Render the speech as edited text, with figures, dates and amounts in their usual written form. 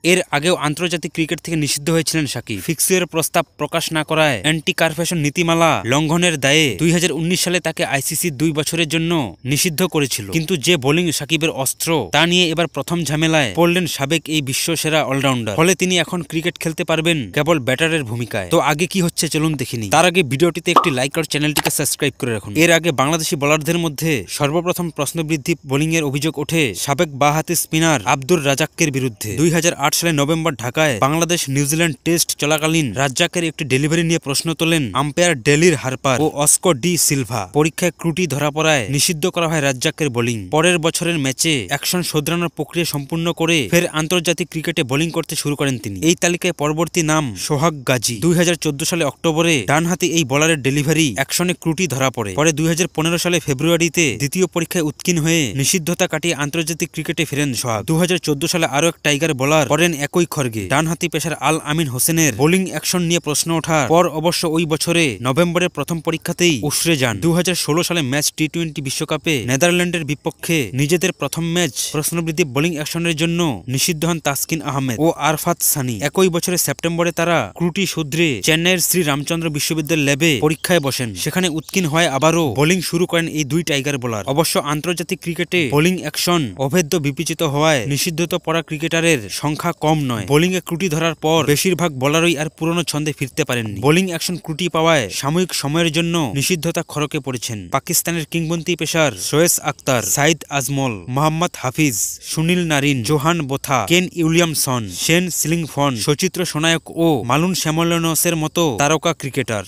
এর আগেও আন্তর্জাতিক ক্রিকেট থেকে নিষিদ্ধ হয়েছিলেন সাকিব। ফিক্সিংয়ের প্রস্তাব প্রকাশ না করায় অ্যান্টি কারফেশন নীতিমালা লঙ্ঘনের দায়ে 2019 সালে তাকে আইসিসি 2 বছরের জন্য নিষিদ্ধ করেছিল। কিন্তু যে বোলিং সাকিবের অস্ত্র তা নিয়ে এবার প্রথম ঝামেলায় পড়লেন সাবেক এই বিশ্বসেরা অলরাউন্ডার। ফলে তিনি এখন ক্রিকেট খেলতে পারবেন কেবল ব্যাটারের ভূমিকায়। তো আগে কি হচ্ছে চলুন দেখিনি। তার আগে ভিডিওটিতে একটি লাইক আর চ্যানেলটিকে সাবস্ক্রাইব করে রাখুন। এর আগে বাংলাদেশি বোলারদের মধ্যে সর্বপ্রথম প্রশ্নবৃদ্ধি বোলিং এর অভিযোগ ওঠে সাবেক বাঁহাতি স্পিনার আব্দুর রাজ্জাকের বিরুদ্ধে। 2008 সালে নভেম্বর ঢাকায় বাংলাদেশ নিউজিল্যান্ড টেস্ট চলাকালীন রাজ্জাকের একটি ডেলিভারি নিয়ে প্রশ্ন তোলেন আম্পায়ার ডেলির হারপার ও অস্কর ডি সিলভা। পরীক্ষায় ত্রুটি ধরা পড়ায় নিষিদ্ধ করা হয় রাজ্জাকের বোলিং। পরের বছরের ম্যাচে অ্যাকশন শোধরানোর প্রক্রিয়া সম্পূর্ণ করে ফের আন্তর্জাতিক ক্রিকেটে বোলিং করতে শুরু করেন তিনি। এই তালিকায় পরবর্তী নাম সোহাগ গাজী। 2014 সালে অক্টোবরে ডানহাতি এই বোলারের ডেলিভারি অ্যাকশনে ত্রুটি ধরা পড়ে। পরে 2015 সালে ফেব্রুয়ারিতে দ্বিতীয় পরীক্ষায় উৎকীর্ণ হয়ে নিষিদ্ধতা কাটিয়ে আন্তর্জাতিক ক্রিকেটে ফেরেন সোহাগ। 2014 সালে আরও এক টাইগার বোলার করেন একই খড়গে। ডানহাতি পেসার আল আমিন হোসেনের বোলিং অ্যাকশন নিয়ে প্রশ্ন ওঠার পর অবশ্য ওই বছরে নভেম্বরের প্রথম পরীক্ষাতেই উসরে যান। 2016 সালে ম্যাচ টি-20 বিশ্বকাপে নেদারল্যান্ডের বিপক্ষে নিজেদের প্রথম ম্যাচ প্রশ্নবৃদ্ধি বোলিং অ্যাকশনের জন্য নিষিদ্ধ হন তাসকিন আহমেদ ও আরফাত সানি। একই বছরের সেপ্টেম্বরে তারা ত্রুটি শুধরে চেন্নাইয়ের শ্রী রামচন্দ্র বিশ্ববিদ্যালয় ল্যাবে পরীক্ষায় বসেন। সেখানে উৎকীর্ণ হয় আবারও বোলিং শুরু করেন এই দুই টাইগার বোলার। অবশ্য আন্তর্জাতিক ক্রিকেটে বোলিং অ্যাকশন অভেদ্য বিবেচিত হওয়ায় নিষিদ্ধত পড়া ক্রিকেটারের সংখ্যা কম নয়। বোলিং এ ত্রুটি ধরার পর বেশিরভাগ বোলারই আর পুরনো ছন্দে ফিরতে পারেননি। বোলিং অ্যাকশন ত্রুটি পাওয়ায় সাময়িক সময়ের জন্য নিষিদ্ধতা খড়কে পড়েছেন পাকিস্তানের কিংবদন্তি pacer Shoaib Akhtar, Saeed Ajmal, Mohammad Hafeez, Sunil Narine, Johan Botha, Kane Williamson, Shane সিলিংফন, সচিত্র সোনায়ক ও মালুন শ্যামলনসের মতো তারকা ক্রিকেটার।